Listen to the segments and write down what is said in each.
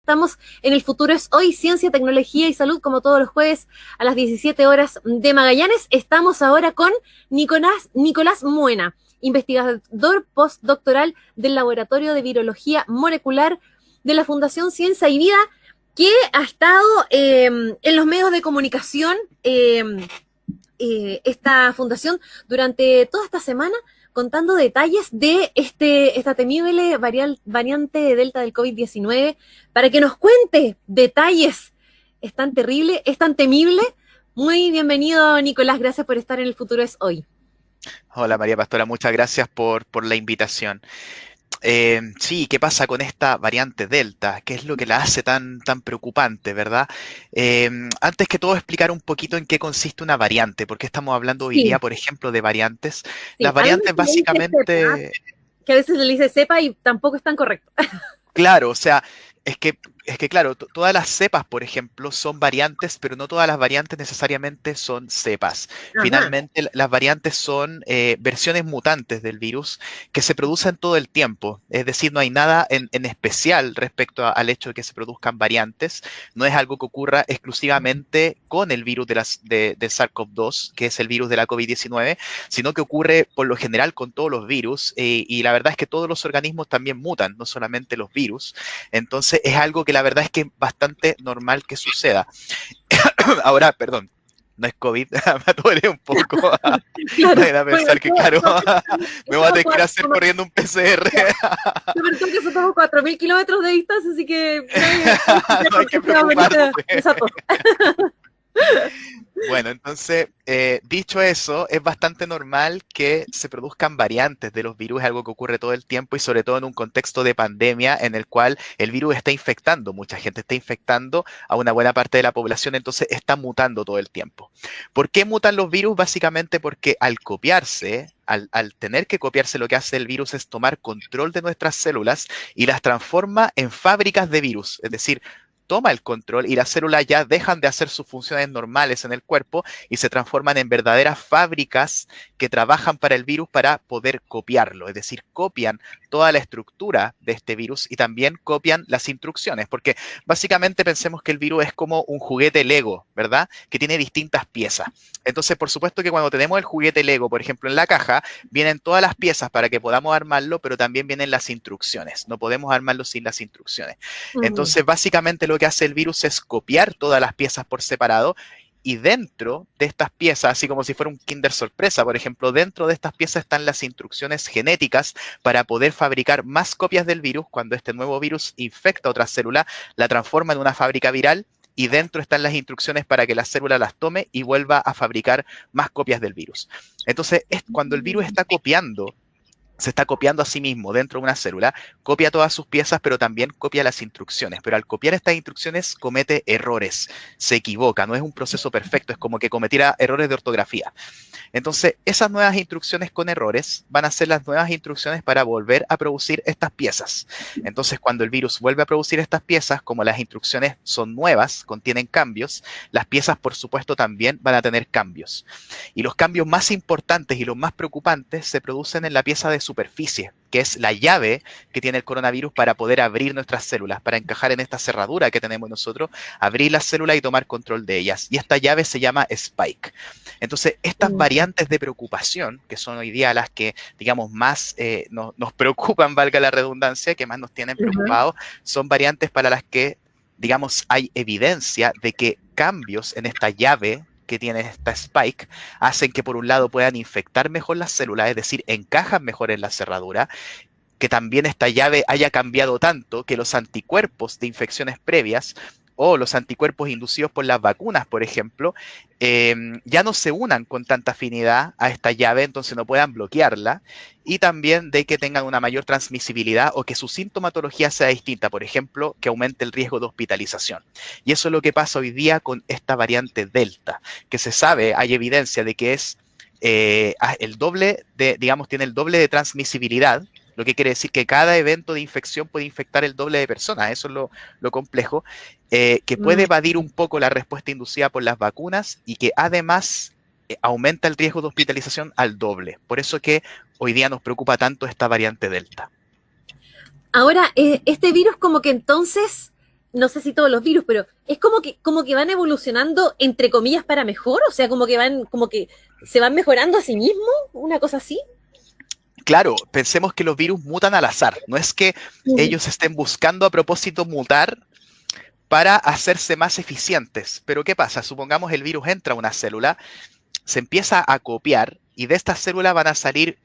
Estamos en El Futuro es Hoy, Ciencia, Tecnología y Salud, como todos los jueves a las 17 horas de Magallanes. Estamos ahora con Nicolás Muena, investigador postdoctoral del Laboratorio de Virología Molecular de la Fundación Ciencia y Vida, que ha estado en los medios de comunicación, esta fundación, durante toda esta semana, contando detalles de esta temible variante Delta del COVID-19, para que nos cuente detalles. Es tan terrible, es tan temible. Muy bienvenido, Nicolás, gracias por estar en El Futuro es Hoy. Hola María Pastora, muchas gracias por la invitación. Sí, ¿qué pasa con esta variante Delta? ¿Qué es lo que la hace tan preocupante, verdad? Antes que todo, explicar un poquito en qué consiste una variante, porque estamos hablando hoy día, Sí, por ejemplo, de variantes. Las sí, a veces variantes se le dice cepa, básicamente, que a veces se le dice cepa y tampoco es tan correcto. claro, o sea, es que, claro, todas las cepas, por ejemplo, son variantes, pero no todas las variantes necesariamente son cepas. Ajá. Finalmente, las variantes son versiones mutantes del virus que se producen todo el tiempo. Es decir, no hay nada en especial respecto al hecho de que se produzcan variantes. No es algo que ocurra exclusivamente con el virus de SARS-CoV-2, que es el virus de la COVID-19, sino que ocurre por lo general con todos los virus. Y la verdad es que todos los organismos también mutan, no solamente los virus. Entonces es algo que la verdad es que es bastante normal que suceda. Ahora, perdón, no es COVID, me duele un poco. Claro, Vayan a bueno, pensar que, claro, me voy a tener que ir a hacer como, corriendo un PCR. sobre todo que eso estamos 4.000 kilómetros de distancia, así que nadie No hay que va a venir preocuparse. de Sato. Bueno, entonces, dicho eso, es bastante normal que se produzcan variantes de los virus, es algo que ocurre todo el tiempo y sobre todo en un contexto de pandemia en el cual el virus está infectando, mucha gente está infectando a una buena parte de la población, entonces está mutando todo el tiempo. ¿Por qué mutan los virus? Básicamente porque al copiarse, al tener que copiarse, lo que hace el virus es tomar control de nuestras células y las transforma en fábricas de virus, es decir, toma el control y las células ya dejan de hacer sus funciones normales en el cuerpo y se transforman en verdaderas fábricas que trabajan para el virus para poder copiarlo, es decir, copian toda la estructura de este virus y también copian las instrucciones, porque básicamente pensemos que el virus es como un juguete Lego, ¿verdad? Que tiene distintas piezas. Entonces, por supuesto que cuando tenemos el juguete Lego, por ejemplo, en la caja, vienen todas las piezas para que podamos armarlo, pero también vienen las instrucciones. No podemos armarlo sin las instrucciones. Ujú. Entonces, básicamente lo que hace el virus es copiar todas las piezas por separado y dentro de estas piezas, así como si fuera un Kinder sorpresa, por ejemplo, dentro de estas piezas están las instrucciones genéticas para poder fabricar más copias del virus. Cuando este nuevo virus infecta otra célula, la transforma en una fábrica viral y dentro están las instrucciones para que la célula las tome y vuelva a fabricar más copias del virus. Entonces, cuando el virus está copiando, se está copiando a sí mismo dentro de una célula, copia todas sus piezas, pero también copia las instrucciones. Pero al copiar estas instrucciones comete errores, se equivoca, no es un proceso perfecto, es como que cometiera errores de ortografía. Entonces, esas nuevas instrucciones con errores van a ser las nuevas instrucciones para volver a producir estas piezas. Entonces, cuando el virus vuelve a producir estas piezas, como las instrucciones son nuevas, contienen cambios, las piezas, por supuesto, también van a tener cambios. Y los cambios más importantes y los más preocupantes se producen en la pieza de superficie, que es la llave que tiene el coronavirus para poder abrir nuestras células, para encajar en esta cerradura que tenemos nosotros, abrir las células y tomar control de ellas. Y esta llave se llama Spike. Entonces, estas variantes de preocupación, que son hoy día las que, digamos, más nos preocupan, valga la redundancia, que más nos tienen Ajá. preocupados, son variantes para las que, digamos, hay evidencia de que cambios en esta llave que tiene esta spike hacen que por un lado puedan infectar mejor las células, es decir, encajan mejor en la cerradura, que también esta llave haya cambiado tanto que los anticuerpos de infecciones previas o los anticuerpos inducidos por las vacunas, por ejemplo, ya no se unan con tanta afinidad a esta llave, entonces no puedan bloquearla, y también de que tengan una mayor transmisibilidad o que su sintomatología sea distinta, por ejemplo, que aumente el riesgo de hospitalización. Y eso es lo que pasa hoy día con esta variante Delta, que se sabe, hay evidencia de que es el doble de, digamos, tiene el doble de transmisibilidad, lo que quiere decir que cada evento de infección puede infectar el doble de personas, eso es lo complejo, que puede Mm. evadir un poco la respuesta inducida por las vacunas y que además aumenta el riesgo de hospitalización al doble. Por eso que hoy día nos preocupa tanto esta variante Delta. Ahora, este virus como que entonces no sé si todos los virus, pero es como que van evolucionando, entre comillas, para mejor, o sea, como que se van mejorando a sí mismos, una cosa así. Claro, pensemos que los virus mutan al azar. No es que ellos estén buscando a propósito mutar para hacerse más eficientes. Pero ¿qué pasa? Supongamos el virus entra a una célula, se empieza a copiar y de esta célula van a salir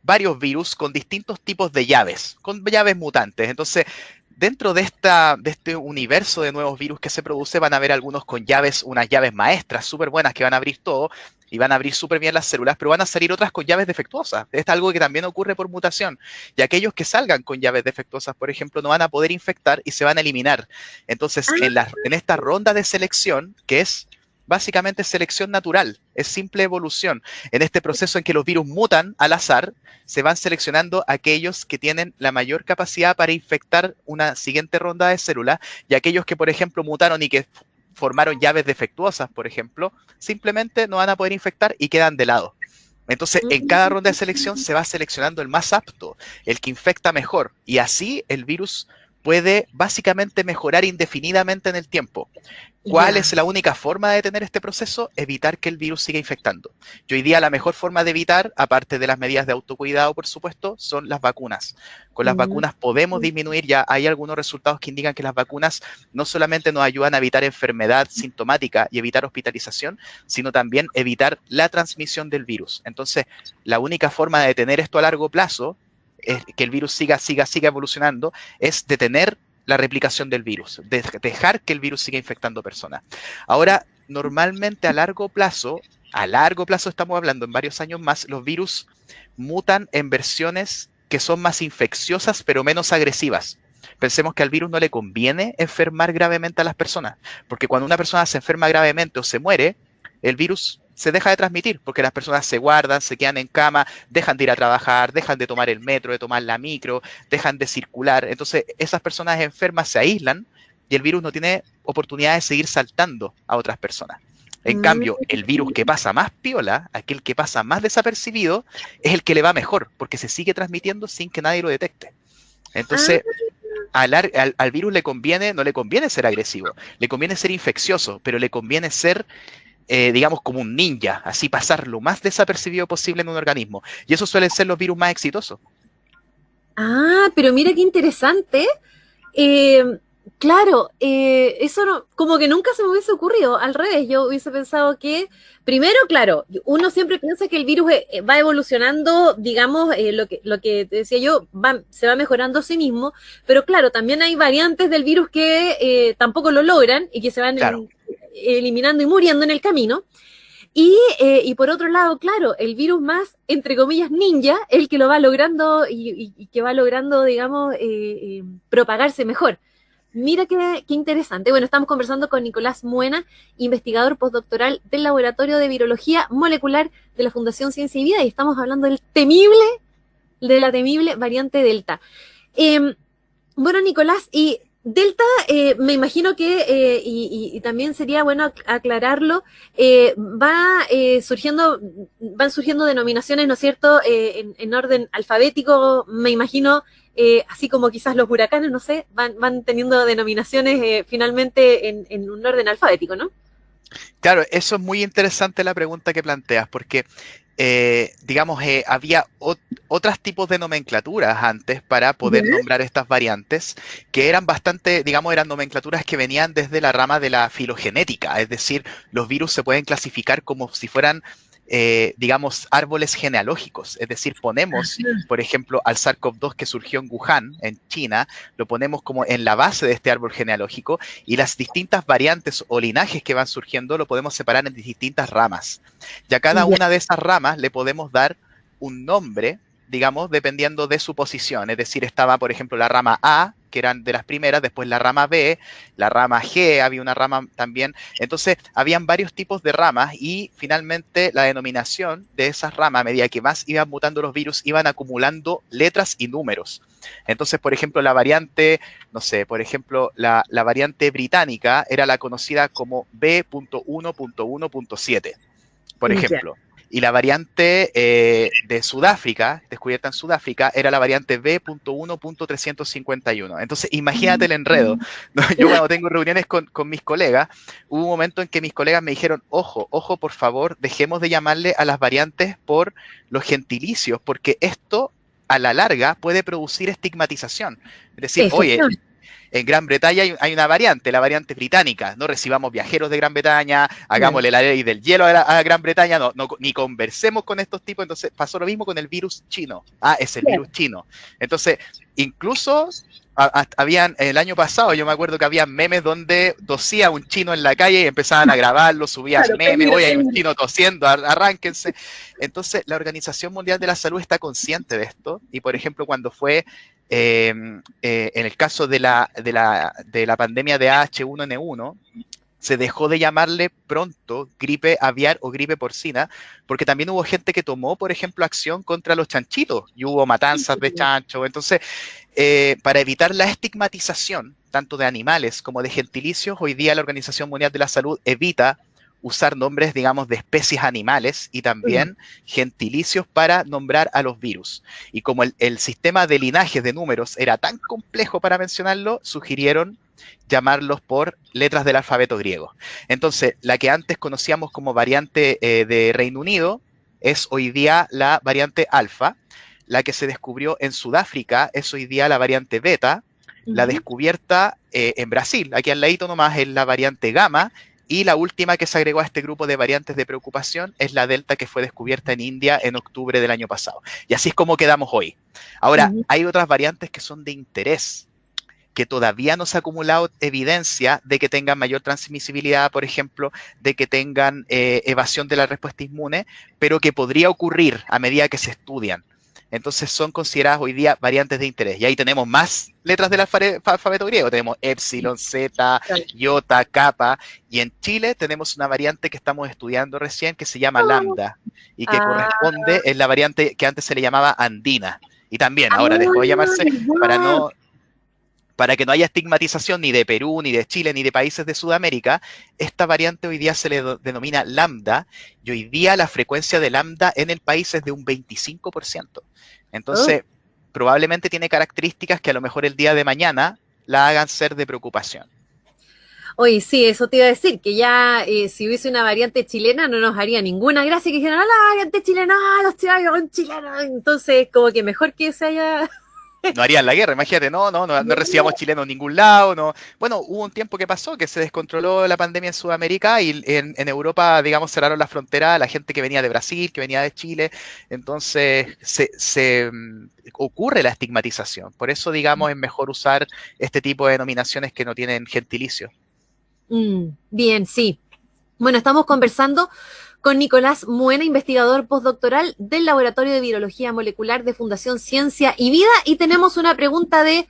varios virus con distintos tipos de llaves, con llaves mutantes. Entonces, dentro de este universo de nuevos virus que se produce, van a haber algunos con llaves, unas llaves maestras súper buenas que van a abrir todo y van a abrir súper bien las células, pero van a salir otras con llaves defectuosas. Es algo que también ocurre por mutación. Y aquellos que salgan con llaves defectuosas, por ejemplo, no van a poder infectar y se van a eliminar. Entonces, en esta ronda de selección, que es básicamente selección natural, es simple evolución. En este proceso en que los virus mutan al azar, se van seleccionando aquellos que tienen la mayor capacidad para infectar una siguiente ronda de células y aquellos que, por ejemplo, mutaron y que formaron llaves defectuosas, por ejemplo, simplemente no van a poder infectar y quedan de lado. Entonces, en cada ronda de selección se va seleccionando el más apto, el que infecta mejor, y así el virus puede básicamente mejorar indefinidamente en el tiempo. ¿Cuál es la única forma de detener este proceso? Evitar que el virus siga infectando. Y hoy día la mejor forma de evitar, aparte de las medidas de autocuidado, por supuesto, son las vacunas. Con las vacunas podemos disminuir, ya hay algunos resultados que indican que las vacunas no solamente nos ayudan a evitar enfermedad sintomática y evitar hospitalización, sino también evitar la transmisión del virus. Entonces, la única forma de detener esto a largo plazo, es que el virus siga evolucionando, es detener la replicación del virus, dejar que el virus siga infectando personas. Ahora, normalmente a largo plazo estamos hablando en varios años más, los virus mutan en versiones que son más infecciosas pero menos agresivas. Pensemos que al virus no le conviene enfermar gravemente a las personas, porque cuando una persona se enferma gravemente o se muere, el virus se deja de transmitir, porque las personas se guardan, se quedan en cama, dejan de ir a trabajar, dejan de tomar el metro, de tomar la micro, dejan de circular. Entonces, esas personas enfermas se aíslan y el virus no tiene oportunidad de seguir saltando a otras personas. En cambio, el virus que pasa más piola, aquel que pasa más desapercibido, es el que le va mejor, porque se sigue transmitiendo sin que nadie lo detecte. Entonces, al virus no le conviene ser agresivo, le conviene ser infeccioso, pero le conviene ser digamos, como un ninja, así pasar lo más desapercibido posible en un organismo. Y eso suelen ser los virus más exitosos. Pero mira qué interesante. Claro, eso no, como que nunca se me hubiese ocurrido. Al revés, yo hubiese pensado que, primero, claro, uno siempre piensa que el virus va evolucionando, digamos, lo que te decía yo, se va mejorando a sí mismo, pero claro, también hay variantes del virus que tampoco lo logran y que se van eliminando y muriendo en el camino. Y por otro lado, claro, el virus más, entre comillas, ninja, el que lo va logrando y que va logrando, digamos, propagarse mejor. Mira qué interesante. Bueno, estamos conversando con Nicolás Muena, investigador postdoctoral del Laboratorio de Virología Molecular de la Fundación Ciencia y Vida, y estamos hablando de la temible variante Delta. Bueno, Nicolás, y Delta, me imagino que, y también sería bueno aclararlo, van surgiendo denominaciones, ¿no es cierto?, en orden alfabético, me imagino, así como quizás los huracanes, no sé, van teniendo denominaciones finalmente en un orden alfabético, ¿no? Claro, eso es muy interesante la pregunta que planteas, porque digamos, había otros tipos de nomenclaturas antes para poder nombrar estas variantes, que eran bastante, digamos, eran nomenclaturas que venían desde la rama de la filogenética, es decir, los virus se pueden clasificar como si fueran, digamos, árboles genealógicos, es decir, ponemos, por ejemplo, al SARS-CoV-2 que surgió en Wuhan, en China, lo ponemos como en la base de este árbol genealógico y las distintas variantes o linajes que van surgiendo lo podemos separar en distintas ramas. Y a cada una de esas ramas le podemos dar un nombre, digamos, dependiendo de su posición. Es decir, estaba, por ejemplo, la rama A, que eran de las primeras, después la rama B, la rama G, había una rama también. Entonces, habían varios tipos de ramas y finalmente la denominación de esas ramas, a medida que más iban mutando los virus, iban acumulando letras y números. Entonces, por ejemplo, la variante, no sé, por ejemplo, la variante británica era la conocida como B.1.1.7, por ejemplo. Y la variante de Sudáfrica, descubierta en Sudáfrica, era la variante B.1.351. Entonces, imagínate el enredo, ¿no? Yo cuando tengo reuniones con mis colegas, hubo un momento en que mis colegas me dijeron, ojo, ojo, por favor, dejemos de llamarle a las variantes por los gentilicios, porque esto a la larga puede producir estigmatización. Es decir, oye, en Gran Bretaña hay una variante, la variante británica. No recibamos viajeros de Gran Bretaña, hagámosle la ley del hielo a Gran Bretaña, ni conversemos con estos tipos. Entonces pasó lo mismo con el virus chino. Es el virus chino. Entonces, incluso habían, el año pasado yo me acuerdo que había memes donde tosía un chino en la calle y empezaban a grabarlo, subían memes, hoy hay un chino tosiendo, arránquense. Entonces, la Organización Mundial de la Salud está consciente de esto y, por ejemplo, cuando fue en el caso de la pandemia de H1N1, se dejó de llamarle pronto gripe aviar o gripe porcina, porque también hubo gente que tomó, por ejemplo, acción contra los chanchitos y hubo matanzas de chanchos. Entonces, para evitar la estigmatización tanto de animales como de gentilicios, hoy día la Organización Mundial de la Salud evita usar nombres, digamos, de especies animales y también gentilicios para nombrar a los virus. Y como el sistema de linajes de números era tan complejo para mencionarlo, sugirieron llamarlos por letras del alfabeto griego. Entonces, la que antes conocíamos como variante de Reino Unido es hoy día la variante alfa. La que se descubrió en Sudáfrica es hoy día la variante beta. La descubierta en Brasil, aquí al ladito nomás, es la variante gamma. Y la última que se agregó a este grupo de variantes de preocupación es la Delta, que fue descubierta en India en octubre del año pasado. Y así es como quedamos hoy. Ahora, hay otras variantes que son de interés, que todavía no se ha acumulado evidencia de que tengan mayor transmisibilidad, por ejemplo, de que tengan evasión de la respuesta inmune, pero que podría ocurrir a medida que se estudian. Entonces son consideradas hoy día variantes de interés. Y ahí tenemos más letras del alfabeto griego. Tenemos epsilon, zeta, iota, kappa. Y en Chile tenemos una variante que estamos estudiando recién que se llama lambda y que corresponde, es la variante que antes se le llamaba andina. Y también ahora dejó de llamarse para que no haya estigmatización ni de Perú, ni de Chile, ni de países de Sudamérica. Esta variante hoy día se le denomina lambda, y hoy día la frecuencia de lambda en el país es de un 25%. Entonces, probablemente tiene características que a lo mejor el día de mañana la hagan ser de preocupación. Oye, sí, eso te iba a decir, que ya si hubiese una variante chilena no nos haría ninguna gracia que dijeran, la variante chilena, los chilenos. Entonces, como que mejor que se haya... No harían la guerra, imagínate, no recibamos chilenos en ningún lado, no. Bueno, hubo un tiempo que pasó que se descontroló la pandemia en Sudamérica y en Europa, digamos, cerraron la frontera a la gente que venía de Brasil, que venía de Chile, entonces se ocurre la estigmatización. Por eso, digamos, es mejor usar este tipo de denominaciones que no tienen gentilicio. Bien, sí. Bueno, estamos conversando con Nicolás Muena, investigador postdoctoral del Laboratorio de Virología Molecular de Fundación Ciencia y Vida. Y tenemos una pregunta de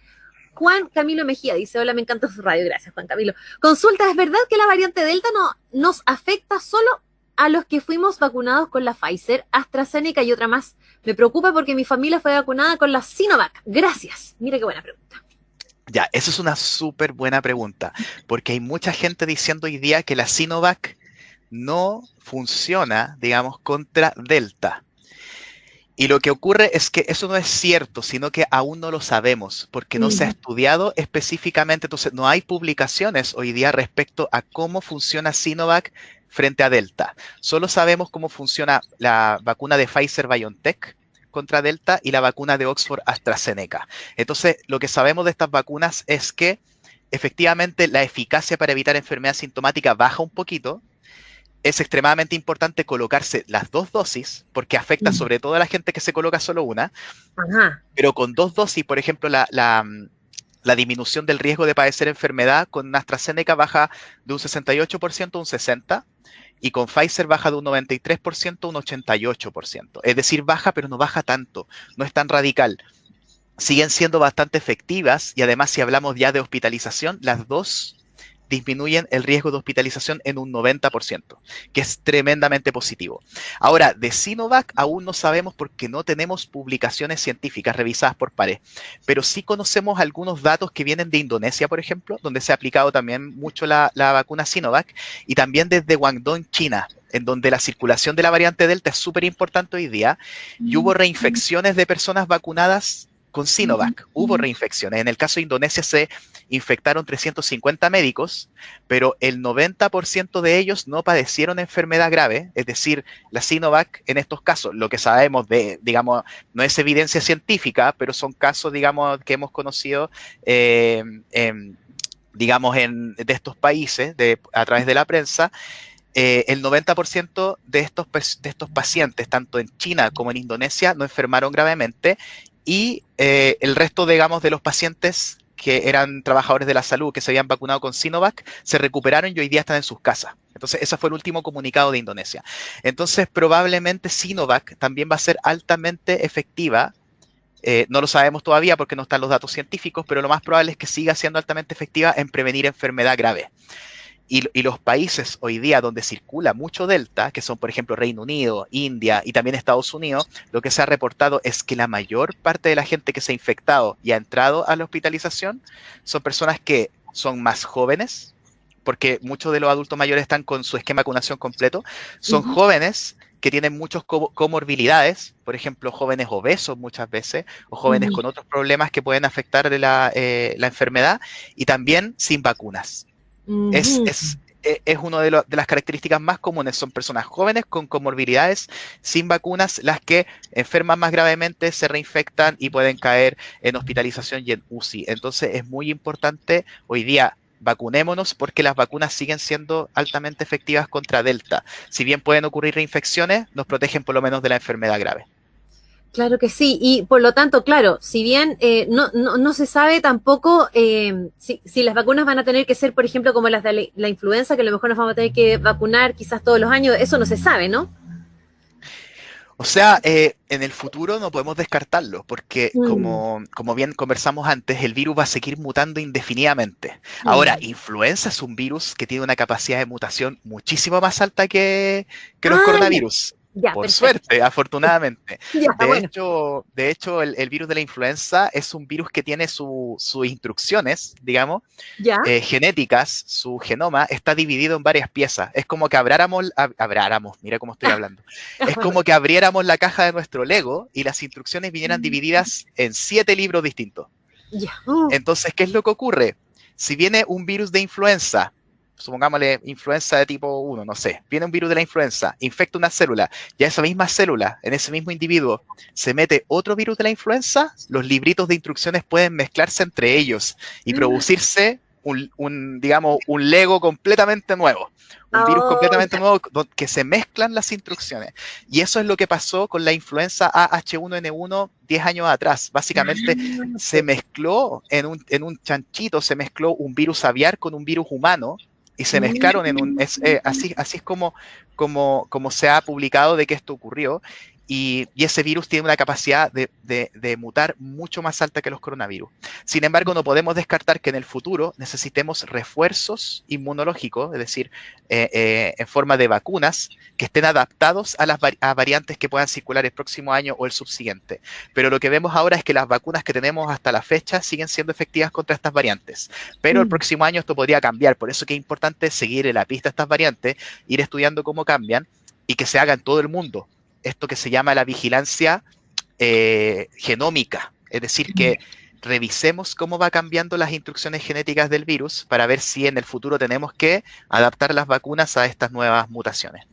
Juan Camilo Mejía. Dice, hola, me encanta su radio. Gracias, Juan Camilo. Consulta, ¿es verdad que la variante Delta nos afecta solo a los que fuimos vacunados con la Pfizer, AstraZeneca y otra más? Me preocupa porque mi familia fue vacunada con la Sinovac. Gracias. Mira qué buena pregunta. Ya, esa es una súper buena pregunta, porque hay mucha gente diciendo hoy día que la Sinovac no funciona, digamos, contra Delta. Y lo que ocurre es que eso no es cierto, sino que aún no lo sabemos, porque no se ha estudiado específicamente. Entonces, no hay publicaciones hoy día respecto a cómo funciona Sinovac frente a Delta. Solo sabemos cómo funciona la vacuna de Pfizer-BioNTech contra Delta y la vacuna de Oxford AstraZeneca. Entonces, lo que sabemos de estas vacunas es que efectivamente la eficacia para evitar enfermedad sintomática baja un poquito. Es extremadamente importante colocarse las dos dosis, porque afecta sobre todo a la gente que se coloca solo una. Pero con dos dosis, por ejemplo, la disminución del riesgo de padecer enfermedad con AstraZeneca baja de un 68% a un 60%, y con Pfizer baja de un 93% a un 88%. Es decir, baja, pero no baja tanto, no es tan radical. Siguen siendo bastante efectivas, y además, si hablamos ya de hospitalización, las dos disminuyen el riesgo de hospitalización en un 90%, que es tremendamente positivo. Ahora, de Sinovac aún no sabemos porque no tenemos publicaciones científicas revisadas por pares, pero sí conocemos algunos datos que vienen de Indonesia, por ejemplo, donde se ha aplicado también mucho la vacuna Sinovac, y también desde Guangdong, China. en donde la circulación de la variante Delta es súper importante hoy día, y hubo reinfecciones de personas vacunadas con Sinovac. Hubo reinfecciones. En el caso de Indonesia se infectaron 350 médicos, pero el 90% de ellos no padecieron enfermedad grave, es decir, la Sinovac en estos casos, lo que sabemos de, digamos, no es evidencia científica, pero son casos, digamos, que hemos conocido digamos, de estos países a través de la prensa. El 90% de estos pacientes, tanto en China como en Indonesia, no enfermaron gravemente, y el resto, digamos, de los pacientes que eran trabajadores de la salud que se habían vacunado con Sinovac se recuperaron y hoy día están en sus casas. Entonces, ese fue el último comunicado de Indonesia. Entonces, probablemente Sinovac también va a ser altamente efectiva. No lo sabemos todavía porque no están los datos científicos, pero lo más probable es que siga siendo altamente efectiva en prevenir enfermedad grave. Y los países hoy día donde circula mucho Delta, que son por ejemplo Reino Unido, India y también Estados Unidos, lo que se ha reportado es que la mayor parte de la gente que se ha infectado y ha entrado a la hospitalización son personas que son más jóvenes, porque muchos de los adultos mayores están con su esquema de vacunación completo, son jóvenes que tienen muchas comorbilidades, por ejemplo, jóvenes obesos muchas veces, o jóvenes con otros problemas que pueden afectar la enfermedad, y también sin vacunas. Es una de las características más comunes, son personas jóvenes con comorbilidades sin vacunas las que enferman más gravemente, se reinfectan y pueden caer en hospitalización y en UCI. Entonces es muy importante hoy día, vacunémonos, porque las vacunas siguen siendo altamente efectivas contra Delta. Si bien pueden ocurrir reinfecciones, nos protegen por lo menos de la enfermedad grave. Claro que sí, y por lo tanto, claro, si bien no se sabe tampoco si las vacunas van a tener que ser, por ejemplo, como las de la influenza, que a lo mejor nos vamos a tener que vacunar quizás todos los años, eso no se sabe, ¿no? O sea, en el futuro no podemos descartarlo, porque como bien conversamos antes, el virus va a seguir mutando indefinidamente. Ahora, influenza es un virus que tiene una capacidad de mutación muchísimo más alta que los coronavirus. Ya, Por perfecto. suerte, afortunadamente. Ya, bueno. De hecho el virus de la influenza es un virus que tiene sus instrucciones, digamos, Ya. genéticas, su genoma está dividido en varias piezas. Es como que abráramos, mira cómo estoy hablando. Es como que abriéramos la caja de nuestro Lego y las instrucciones vinieran divididas en 7 libros distintos. Ya. Entonces, ¿qué es lo que ocurre? Si viene un virus de influenza, supongámosle influenza de tipo 1, no sé, viene un virus de la influenza, infecta una célula, y a esa misma célula, en ese mismo individuo, se mete otro virus de la influenza, los libritos de instrucciones pueden mezclarse entre ellos y producirse digamos, un Lego completamente nuevo, un virus completamente nuevo que se mezclan las instrucciones. Y eso es lo que pasó con la influenza AH1N1 10 años atrás. Básicamente se mezcló en un chanchito, se mezcló un virus aviar con un virus humano, y se mezclaron así es como se ha publicado de que esto ocurrió. Y ese virus tiene una capacidad de mutar mucho más alta que los coronavirus. Sin embargo, no podemos descartar que en el futuro necesitemos refuerzos inmunológicos, es decir, en forma de vacunas que estén adaptados a variantes que puedan circular el próximo año o el subsiguiente. Pero lo que vemos ahora es que las vacunas que tenemos hasta la fecha siguen siendo efectivas contra estas variantes. Pero el próximo año esto podría cambiar. Por eso es que es importante seguir en la pista estas variantes, ir estudiando cómo cambian y que se haga en todo el mundo. Esto que se llama la vigilancia genómica, es decir, que revisemos cómo va cambiando las instrucciones genéticas del virus para ver si en el futuro tenemos que adaptar las vacunas a estas nuevas mutaciones.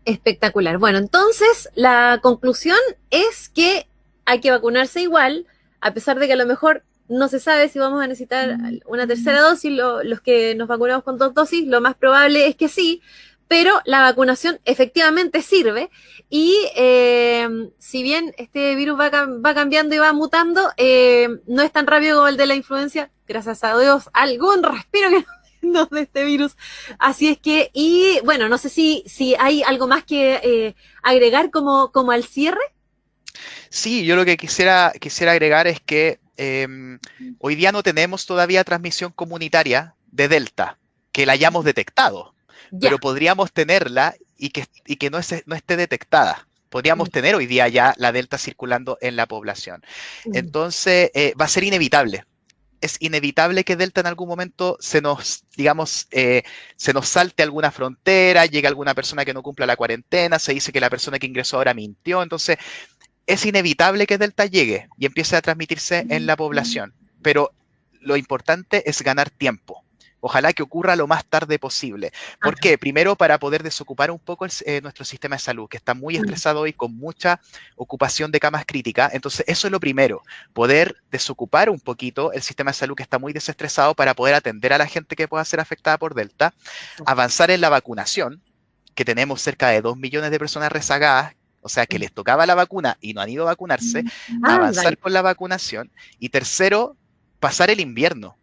Espectacular. Bueno, entonces la conclusión es que hay que vacunarse igual, a pesar de que a lo mejor no se sabe si vamos a necesitar una tercera dosis, los que nos vacunamos con 2 dosis, lo más probable es que sí, pero la vacunación efectivamente sirve, y si bien este virus va cambiando y va mutando, no es tan rápido como el de la influencia, gracias a Dios, algún respiro que nos de este virus. Así es que, y bueno, no sé si hay algo más que agregar como al cierre. Sí, yo lo que quisiera agregar es que hoy día no tenemos todavía transmisión comunitaria de Delta, que la hayamos detectado. Pero podríamos tenerla y que no esté detectada. Podríamos tener hoy día ya la Delta circulando en la población. Entonces, va a ser inevitable es inevitable que Delta en algún momento se nos, digamos, se nos salte alguna frontera, llegue alguna persona que no cumpla la cuarentena, se dice que la persona que ingresó ahora mintió, entonces es inevitable que Delta llegue y empiece a transmitirse en la población, pero lo importante es ganar tiempo. Ojalá que ocurra lo más tarde posible. ¿Por Ajá. qué? Primero, para poder desocupar un poco nuestro sistema de salud, que está muy estresado hoy con mucha ocupación de camas críticas. Entonces, eso es lo primero, poder desocupar un poquito el sistema de salud que está muy desestresado para poder atender a la gente que pueda ser afectada por Delta, avanzar en la vacunación, que tenemos cerca de 2 millones de personas rezagadas, o sea, que les tocaba la vacuna y no han ido a vacunarse, Ah, avanzar vale. con la vacunación y tercero, pasar el invierno.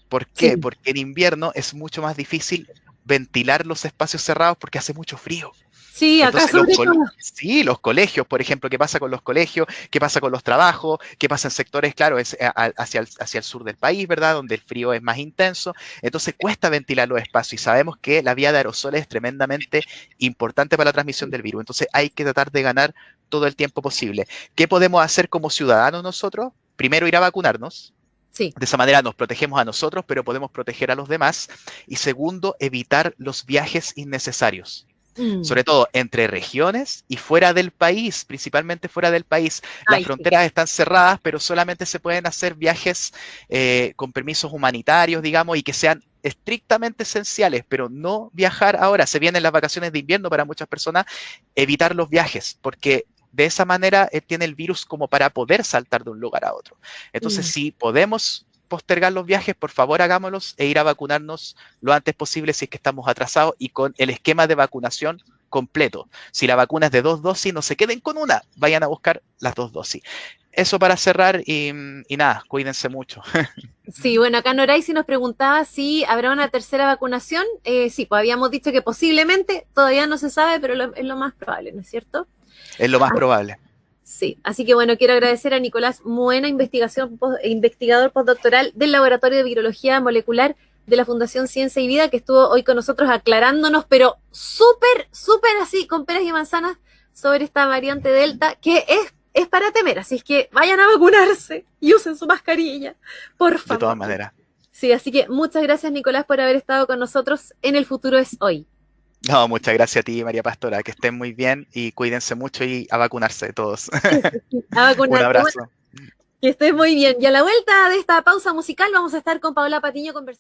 ¿Por qué? Sí, Porque en invierno es mucho más difícil ventilar los espacios cerrados porque hace mucho frío. sí, acá Entonces, sobre todo. sí, los colegios, por ejemplo, ¿qué pasa con los colegios? ¿Qué pasa con los trabajos? ¿Qué pasa en sectores, claro, hacia el sur del país, ¿verdad? Donde el frío es más intenso. Entonces, cuesta ventilar los espacios y sabemos que la vía de aerosoles es tremendamente importante para la transmisión del virus. Entonces, hay que tratar de ganar todo el tiempo posible. ¿Qué podemos hacer como ciudadanos nosotros? Primero, ir a vacunarnos. Sí. De esa manera nos protegemos a nosotros, pero podemos proteger a los demás. Y segundo, evitar los viajes innecesarios, Mm. sobre todo entre regiones y fuera del país, principalmente fuera del país. Las Ay, sí. fronteras están cerradas, pero solamente se pueden hacer viajes con permisos humanitarios, digamos, y que sean estrictamente esenciales, pero no viajar ahora. Se vienen las vacaciones de invierno para muchas personas, evitar los viajes, porque de esa manera tiene el virus como para poder saltar de un lugar a otro. Entonces, Mm. si podemos postergar los viajes, por favor hagámoslos e ir a vacunarnos lo antes posible si es que estamos atrasados y con el esquema de vacunación completo. Si la vacuna es de 2 dosis, no se queden con una, vayan a buscar las 2 dosis. Eso para cerrar y nada, cuídense mucho. Sí, bueno, acá Noray nos preguntaba si habrá una tercera vacunación. Sí, pues habíamos dicho que posiblemente, todavía no se sabe, pero es lo más probable, ¿no es cierto? Es lo más probable. Sí, así que bueno, quiero agradecer a Nicolás Muena, investigador postdoctoral del Laboratorio de Virología Molecular de la Fundación Ciencia y Vida, que estuvo hoy con nosotros aclarándonos, pero súper, súper así, con peras y manzanas, sobre esta variante Delta, que es para temer. Así es que vayan a vacunarse y usen su mascarilla, por De todas favor. maneras. Sí, así que muchas gracias, Nicolás, por haber estado con nosotros en El Futuro es Hoy. No, muchas gracias a ti, María Pastora. Que estén muy bien y cuídense mucho y a vacunarse todos. A Un vacunarse. Bueno, abrazo. que estés muy bien. Y a la vuelta de esta pausa musical vamos a estar con Paola Patiño conversando.